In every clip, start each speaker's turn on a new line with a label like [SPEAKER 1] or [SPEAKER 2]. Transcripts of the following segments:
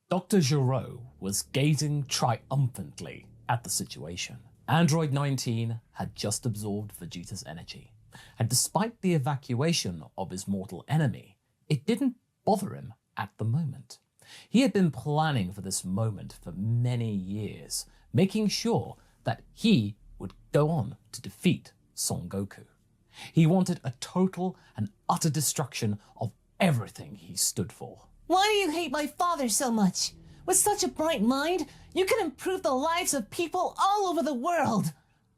[SPEAKER 1] Dr. Gero was gazing triumphantly at the situation. Android 19 had just absorbed Vegeta's energy, and despite the evacuation of his mortal enemy, it didn't bother him at the moment. He had been planning for this moment for many years, making sure that he would go on to defeat Son Goku. He wanted a total and utter destruction of everything he stood for.
[SPEAKER 2] Why do you hate my father so much? With such a bright mind, you can improve the lives of people all over the world.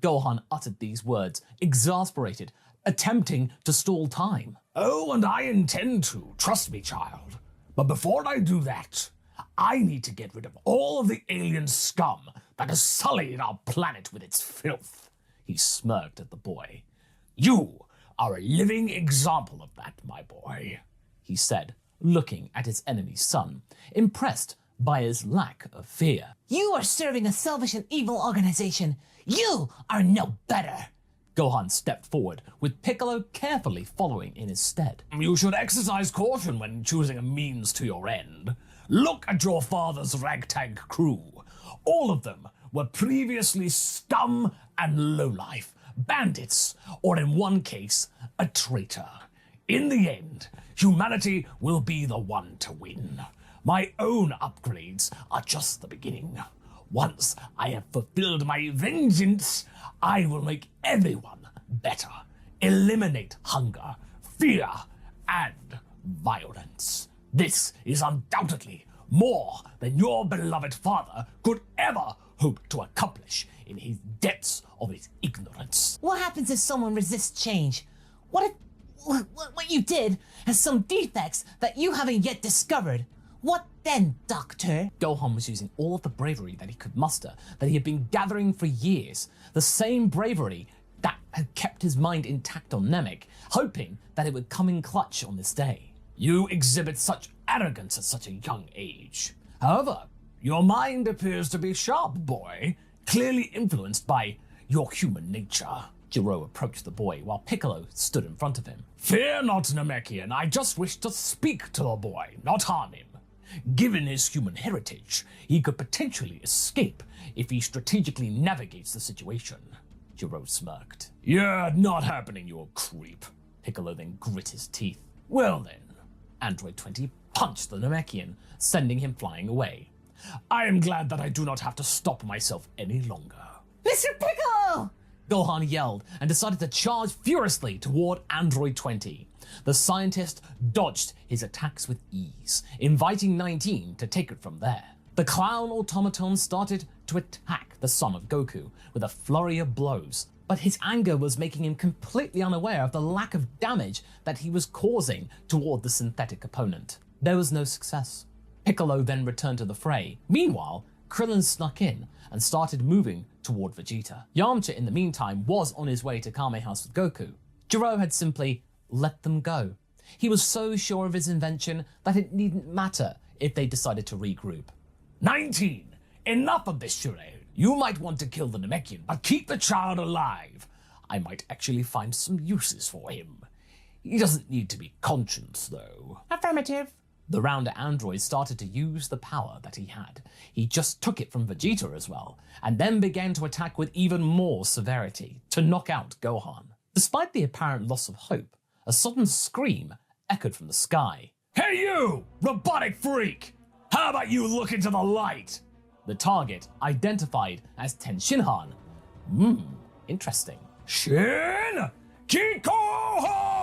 [SPEAKER 1] Gohan uttered these words, exasperated, attempting to stall time.
[SPEAKER 3] Oh, and I intend to, trust me, child. But before I do that, I need to get rid of all of the alien scum that has sullied our planet with its filth. He smirked at the boy. You are a living example of that, my boy, he said, looking at his enemy's son, impressed by his lack of fear.
[SPEAKER 2] You are serving a selfish and evil organization. You are no better.
[SPEAKER 1] Gohan stepped forward, with Piccolo carefully following in his stead.
[SPEAKER 3] You should exercise caution when choosing a means to your end. Look at your father's ragtag crew. All of them were previously scum and lowlife, bandits, or in one case, a traitor. In the end, humanity will be the one to win. My own upgrades are just the beginning. Once I have fulfilled my vengeance, I will make everyone better. Eliminate hunger, fear, and violence. This is undoubtedly more than your beloved father could ever hope to accomplish in his depths of his ignorance.
[SPEAKER 2] What happens if someone resists change? What you did has some defects that you haven't yet discovered. What then, Doctor?
[SPEAKER 1] Gohan was using all of the bravery that he could muster, that he had been gathering for years. The same bravery that had kept his mind intact on Namek, hoping that it would come in clutch on this day.
[SPEAKER 3] You exhibit such arrogance at such a young age. However, your mind appears to be sharp, boy, clearly influenced by your human nature.
[SPEAKER 1] Gero approached the boy while Piccolo stood in front of him.
[SPEAKER 3] Fear not, Namekian. I just wish to speak to the boy, not harm him. Given his human heritage, he could potentially escape if he strategically navigates the situation.
[SPEAKER 1] Gero smirked.
[SPEAKER 3] You're not happening, you creep.
[SPEAKER 1] Piccolo then grit his teeth.
[SPEAKER 3] Well then.
[SPEAKER 1] Android 20 punched the Namekian, sending him flying away.
[SPEAKER 3] I am glad that I do not have to stop myself any longer.
[SPEAKER 2] Mr. Piccolo!
[SPEAKER 1] Gohan yelled and decided to charge furiously toward Android 20. The scientist dodged his attacks with ease, inviting 19 to take it from there. The clown automaton started to attack the son of Goku with a flurry of blows, but his anger was making him completely unaware of the lack of damage that he was causing toward the synthetic opponent. There was no success. Piccolo then returned to the fray. Meanwhile, Krillin snuck in and started moving toward Vegeta. Yamcha, in the meantime, was on his way to Kame House with Goku. Gero had simply let them go. He was so sure of his invention that it needn't matter if they decided to regroup.
[SPEAKER 3] 19! Enough of this charade. You might want to kill the Namekian, but keep the child alive. I might actually find some uses for him. He doesn't need to be conscious, though.
[SPEAKER 2] Affirmative.
[SPEAKER 1] The rounder android started to use the power that he had. He just took it from Vegeta as well, and then began to attack with even more severity to knock out Gohan. Despite the apparent loss of hope, a sudden scream echoed from the sky.
[SPEAKER 3] Hey you, robotic freak! How about you look into the light?
[SPEAKER 1] The target, identified as Tien Shinhan. Interesting.
[SPEAKER 3] Shin! Kiko-ho!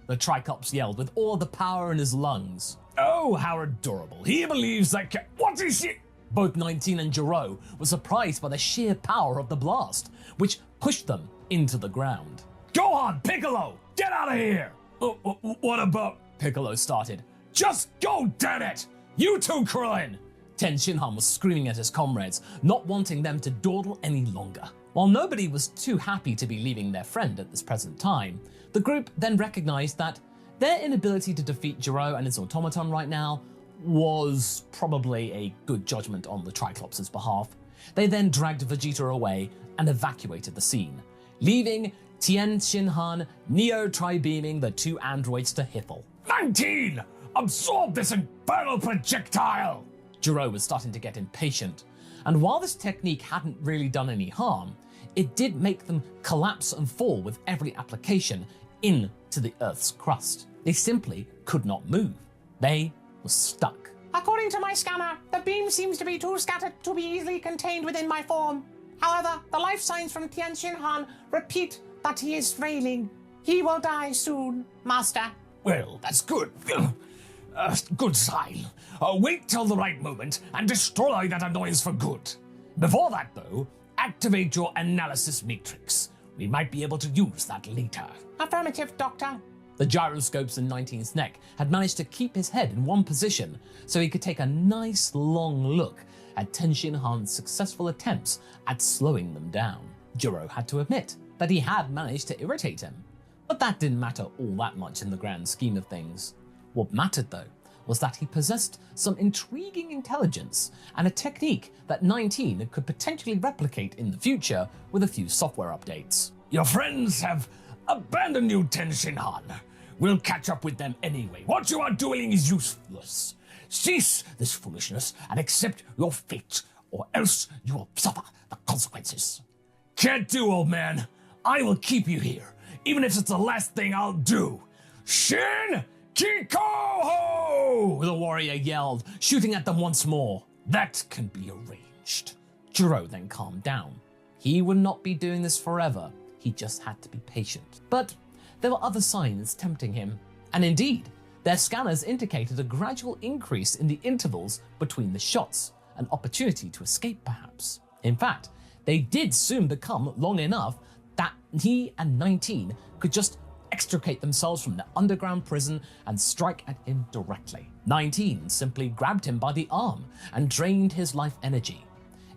[SPEAKER 1] The Triclops yelled with all the power in his lungs.
[SPEAKER 3] Oh, how adorable. He believes that what is it?
[SPEAKER 1] Both 19 and Gero were surprised by the sheer power of the blast, which pushed them into the ground.
[SPEAKER 3] Gohan, Piccolo, get out of here! What about?
[SPEAKER 1] Piccolo started.
[SPEAKER 3] Just go, damn it! You too, Krillin!
[SPEAKER 1] Tien Shinhan was screaming at his comrades, not wanting them to dawdle any longer. While nobody was too happy to be leaving their friend at this present time, the group then recognized that their inability to defeat Gero and his automaton right now was probably a good judgment on the Triclops' behalf. They then dragged Vegeta away and evacuated the scene, leaving Tien Shinhan neo-tri-beaming the two androids to Hiffle.
[SPEAKER 3] 19! Absorb this infernal projectile!
[SPEAKER 1] Gero was starting to get impatient, and while this technique hadn't really done any harm, it did make them collapse and fall with every application into the Earth's crust. They simply could not move. They were stuck.
[SPEAKER 2] According to my scanner, the beam seems to be too scattered to be easily contained within my form. However, the life signs from Tien repeat that he is failing. He will die soon, Master.
[SPEAKER 3] Well, that's good. Good sign. Wait till the right moment and destroy that annoyance for good. Before that, though, activate your analysis matrix. We might be able to use that later.
[SPEAKER 2] Affirmative, Doctor.
[SPEAKER 1] The gyroscopes in 19's neck had managed to keep his head in one position so he could take a nice long look at Tien successful attempts at slowing them down. Gero had to admit that he had managed to irritate him, but that didn't matter all that much in the grand scheme of things. What mattered, though, was that he possessed some intriguing intelligence and a technique that 19 could potentially replicate in the future with a few software updates.
[SPEAKER 3] Your friends have abandoned you, Tien. We'll catch up with them anyway. What you are doing is useless. Cease this foolishness and accept your fate, or else you will suffer the consequences. Can't do, old man. I will keep you here, even if it's the last thing I'll do. Shin Kikoho!
[SPEAKER 1] The warrior yelled, shooting at them once more.
[SPEAKER 3] That can be arranged.
[SPEAKER 1] Gero then calmed down. He would not be doing this forever. He just had to be patient. But there were other signs tempting him, and indeed, their scanners indicated a gradual increase in the intervals between the shots, an opportunity to escape perhaps. In fact, they did soon become long enough that he and 19 could just extricate themselves from the underground prison and strike at him directly. 19 simply grabbed him by the arm and drained his life energy.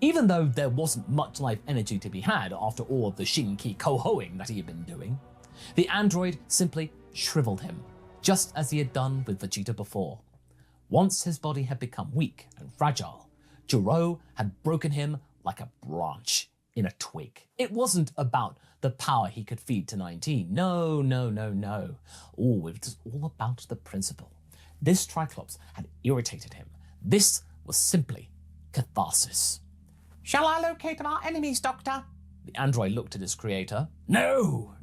[SPEAKER 1] Even though there wasn't much life energy to be had after all of the Shinki Kohoing that he had been doing, the android simply shriveled him, just as he had done with Vegeta before. Once his body had become weak and fragile, Gero had broken him like a branch in a twig. It wasn't about the power he could feed to 19. No. Oh, it was all about the principle. This Triclops had irritated him. This was simply catharsis.
[SPEAKER 2] Shall I locate our enemies, Doctor?
[SPEAKER 1] The android looked at his creator.
[SPEAKER 3] No.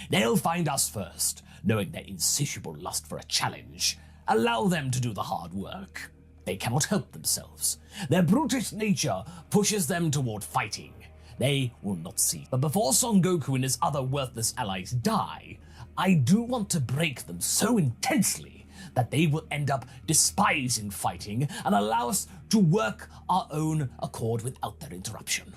[SPEAKER 3] They'll find us first, knowing their insatiable lust for a challenge. Allow them to do the hard work. They cannot help themselves. Their brutish nature pushes them toward fighting. They will not see. But before Son Goku and his other worthless allies die, I do want to break them so intensely that they will end up despising fighting and allow us to work our own accord without their interruption.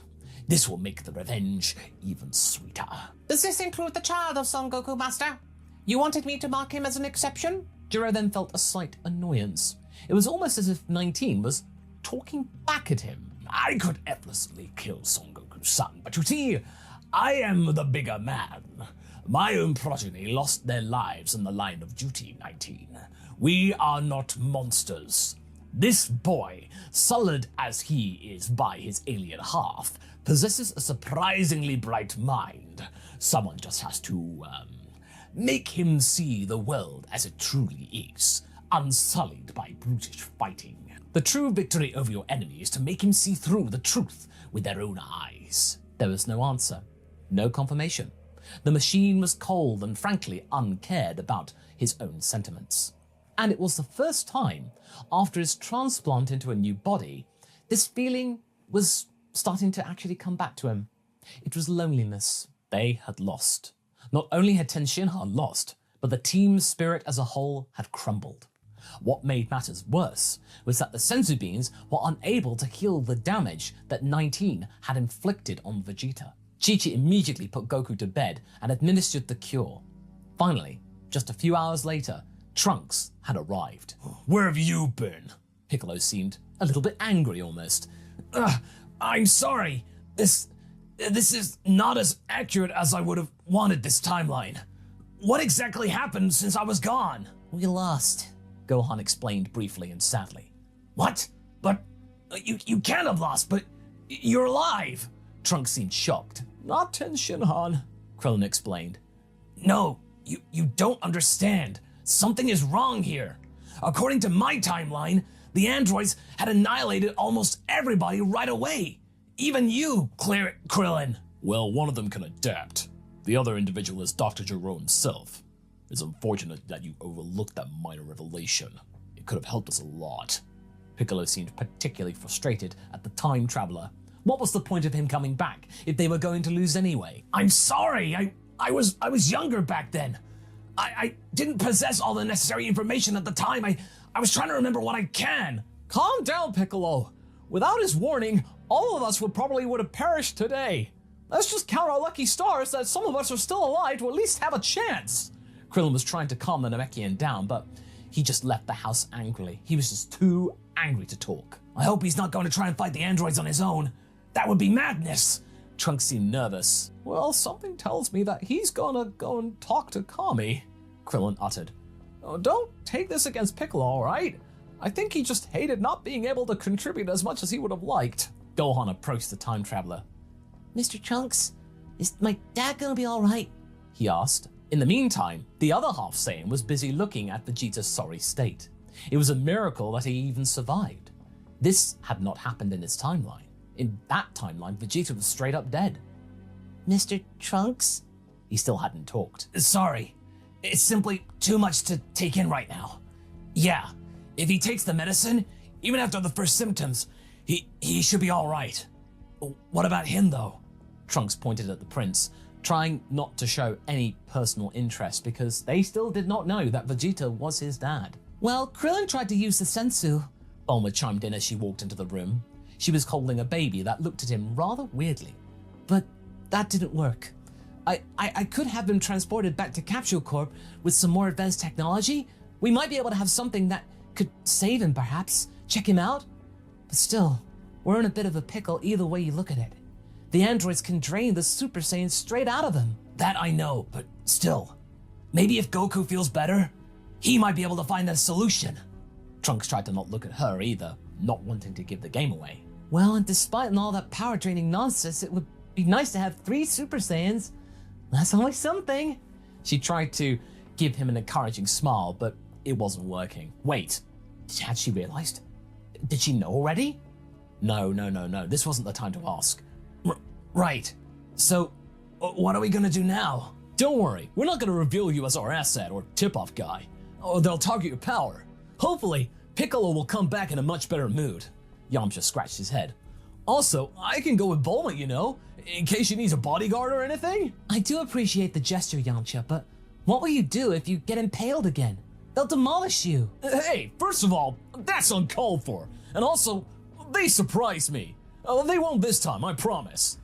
[SPEAKER 3] This will make the revenge even sweeter.
[SPEAKER 2] Does this include the child of Son Goku, Master? You wanted me to mark him as an exception?
[SPEAKER 1] Gero then felt a slight annoyance. It was almost as if 19 was talking back at him.
[SPEAKER 3] I could effortlessly kill Son Goku's son, but you see, I am the bigger man. My own progeny lost their lives in the line of duty, 19. We are not monsters. This boy, sullied as he is by his alien half, possesses a surprisingly bright mind. Someone just has to, make him see the world as it truly is, unsullied by brutish fighting. The true victory over your enemy is to make him see through the truth with their own eyes.
[SPEAKER 1] There was no answer, no confirmation. The machine was cold and frankly uncared about his own sentiments. And it was the first time, after his transplant into a new body, this feeling was starting to actually come back to him. It was loneliness. They had lost. Not only had Tien lost, but the team's spirit as a whole had crumbled. What made matters worse was that the senzu beans were unable to heal the damage that 19 had inflicted on Vegeta. Chi-Chi immediately put Goku to bed and administered the cure. Finally, just a few hours later, Trunks had arrived.
[SPEAKER 3] Where have you been?
[SPEAKER 1] Piccolo seemed a little bit angry almost.
[SPEAKER 3] I'm sorry. This is not as accurate as I would have wanted this timeline. What exactly happened since I was gone?
[SPEAKER 1] We lost, Gohan explained briefly and sadly.
[SPEAKER 3] What? But you can't have lost, but you're alive.
[SPEAKER 1] Trunks seemed shocked. Not Tien, Krillin explained.
[SPEAKER 3] No, you don't understand. Something is wrong here. According to my timeline, The androids had annihilated almost everybody right away. Even you, Krillin. Well, one of them can adapt. The other individual is Dr. Gero himself. It's unfortunate that you overlooked that minor revelation. It could have helped us a lot. Piccolo seemed particularly frustrated at the time traveler. What was the point of him coming back if they were going to lose anyway? I'm sorry, I was younger back then. I didn't possess all the necessary information at the time. I was trying to remember what I can.
[SPEAKER 1] Calm down, Piccolo. Without his warning, all of us would have perished today. Let's just count our lucky stars that some of us are still alive to at least have a chance. Krillin was trying to calm the Namekian down, but he just left the house angrily. He was just too angry to talk. I hope he's not going to try and fight the androids on his own. That would be madness. Trunks seemed nervous. Well, something tells me that he's gonna go and talk to Kami, Krillin uttered. Oh, don't take this against Piccolo, alright? I think he just hated not being able to contribute as much as he would have liked. Gohan approached the time traveler.
[SPEAKER 4] Mr. Trunks, is my dad gonna be alright?
[SPEAKER 1] He asked. In the meantime, the other half Saiyan was busy looking at Vegeta's sorry state. It was a miracle that he even survived. This had not happened in his timeline. In that timeline, Vegeta was straight up dead.
[SPEAKER 4] Mr. Trunks?
[SPEAKER 1] He still hadn't talked.
[SPEAKER 3] Sorry, it's simply too much to take in right now. Yeah, if he takes the medicine, even after the first symptoms, he should be all right. What about him, though?
[SPEAKER 1] Trunks pointed at the prince, trying not to show any personal interest because they still did not know that Vegeta was his dad.
[SPEAKER 4] Well, Krillin tried to use the sensu.
[SPEAKER 1] Bulma chimed in as she walked into the room. She was holding a baby that looked at him rather weirdly.
[SPEAKER 4] But that didn't work. I could have him transported back to Capsule Corp with some more advanced technology. We might be able to have something that could save him, perhaps. Check him out. But still, we're in a bit of a pickle either way you look at it. The androids can drain the Super Saiyan straight out of him.
[SPEAKER 3] That I know, but still. Maybe if Goku feels better, he might be able to find a solution.
[SPEAKER 1] Trunks tried to not look at her either, not wanting to give the game away.
[SPEAKER 4] Well, and despite all that power draining nonsense, it would be nice to have 3 Super Saiyans. That's only something.
[SPEAKER 1] She tried to give him an encouraging smile, but it wasn't working. Wait, had she realized? Did she know already? No. This wasn't the time to ask.
[SPEAKER 3] Right. So, what are we gonna do now?
[SPEAKER 1] Don't worry, we're not gonna reveal you as our asset or tip-off guy. Or they'll target your power. Hopefully, Piccolo will come back in a much better mood. Yamcha scratched his head. Also, I can go with Bulma, you know, in case she needs a bodyguard or anything.
[SPEAKER 4] I do appreciate the gesture, Yamcha, but what will you do if you get impaled again? They'll demolish you.
[SPEAKER 1] Hey, first of all, that's uncalled for. And also, they surprised me. They won't this time, I promise.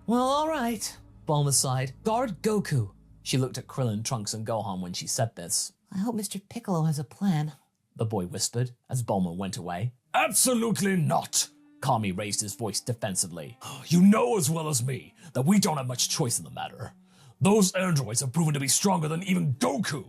[SPEAKER 4] Well, alright, Bulma sighed. Guard Goku.
[SPEAKER 1] She looked at Krillin, Trunks, and Gohan when she said this.
[SPEAKER 4] I hope Mr. Piccolo has a plan,
[SPEAKER 1] the boy whispered as Bulma went away.
[SPEAKER 3] Absolutely not.
[SPEAKER 1] Kami raised his voice defensively.
[SPEAKER 3] You know as well as me that we don't have much choice in the matter. Those androids have proven to be stronger than even Goku.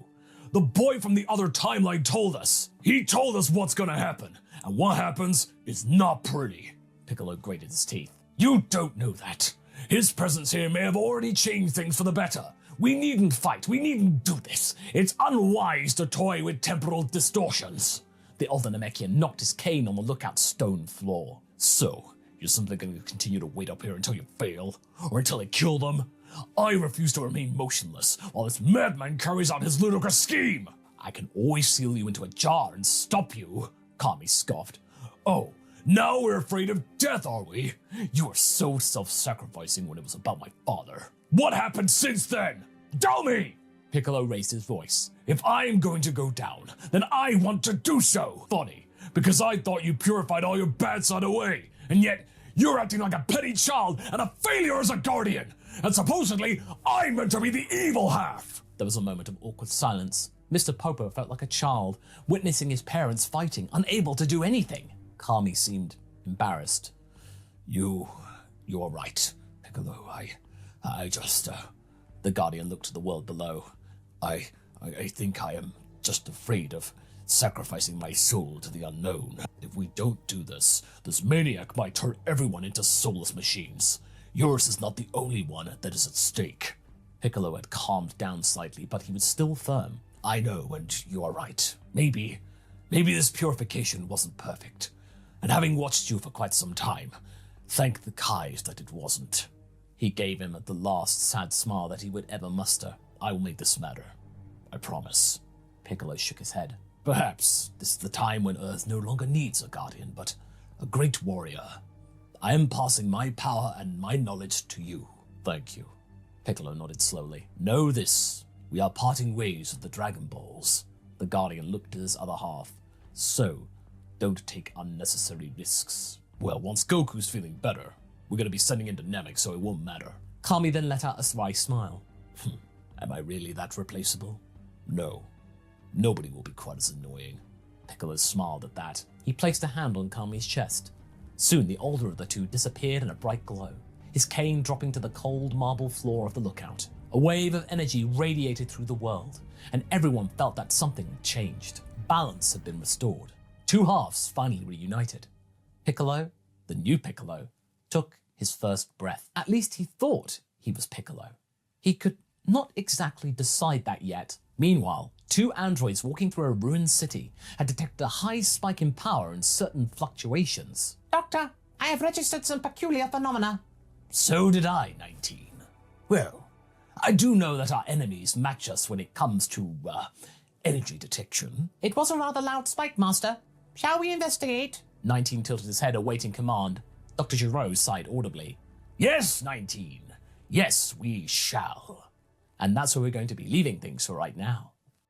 [SPEAKER 3] The boy from the other timeline told us. He told us what's gonna happen, and what happens is not pretty.
[SPEAKER 1] Piccolo grated his teeth.
[SPEAKER 3] You don't know that. His presence here may have already changed things for the better. We needn't fight. We needn't do this. It's unwise to toy with temporal distortions.
[SPEAKER 1] The older Namekian knocked his cane on the lookout stone floor.
[SPEAKER 3] So, you're simply going to continue to wait up here until you fail? Or until I kill them? I refuse to remain motionless while this madman carries out his ludicrous scheme.
[SPEAKER 1] I can always seal you into a jar and stop you, Kami scoffed.
[SPEAKER 3] Oh, now we're afraid of death, are we?
[SPEAKER 1] You were so self-sacrificing when it was about my father.
[SPEAKER 3] What happened since then? Tell me!
[SPEAKER 1] Piccolo raised his voice.
[SPEAKER 3] If I'm going to go down, then I want to do so. Funny, because I thought you purified all your bad side away, and yet you're acting like a petty child and a failure as a guardian. And supposedly, I'm meant to be the evil half.
[SPEAKER 1] There was a moment of awkward silence. Mr. Popo felt like a child, witnessing his parents fighting, unable to do anything. Kami seemed embarrassed.
[SPEAKER 3] You are right, Piccolo. I just,
[SPEAKER 1] The Guardian looked to the world below.
[SPEAKER 3] I think I am just afraid of sacrificing my soul to the unknown. If we don't do this, this maniac might turn everyone into soulless machines. Yours is not the only one that is at stake.
[SPEAKER 1] Piccolo had calmed down slightly, but he was still firm.
[SPEAKER 3] I know, and you are right. Maybe Maybe this purification wasn't perfect, and having watched you for quite some time, thank the Kais that it wasn't.
[SPEAKER 1] He gave him the last sad smile that he would ever muster.
[SPEAKER 3] I will make this matter. I promise.
[SPEAKER 1] Piccolo shook his head.
[SPEAKER 3] Perhaps this is the time when Earth no longer needs a guardian, but a great warrior. I am passing my power and my knowledge to you.
[SPEAKER 1] Thank you. Piccolo nodded slowly.
[SPEAKER 3] Know this. We are parting ways with the Dragon Balls.
[SPEAKER 1] The Guardian looked at his other half.
[SPEAKER 3] So, don't take unnecessary risks. Well, once Goku's feeling better, we're going to be sending him to Namek, so it won't matter.
[SPEAKER 1] Kami then let out a wry smile.
[SPEAKER 3] Am I really that replaceable? No. Nobody will be quite as annoying.
[SPEAKER 1] Piccolo smiled at that. He placed a hand on Kami's chest. Soon the older of the two disappeared in a bright glow, his cane dropping to the cold marble floor of the lookout. A wave of energy radiated through the world, and everyone felt that something had changed. Balance had been restored. Two halves finally reunited. Piccolo, the new Piccolo, took his first breath. At least he thought he was Piccolo. He could not exactly decide that yet. Meanwhile, two androids walking through a ruined city had detected a high spike in power and certain fluctuations.
[SPEAKER 2] Doctor, I have registered some peculiar phenomena.
[SPEAKER 3] So did I, 19. Well, I do know that our enemies match us when it comes to, energy detection.
[SPEAKER 2] It was a rather loud spike, Master. Shall we investigate?
[SPEAKER 1] 19 tilted his head, awaiting command. Dr. Gero sighed audibly.
[SPEAKER 3] Yes, 19. Yes, we shall.
[SPEAKER 1] And that's where we're going to be leaving things for right now.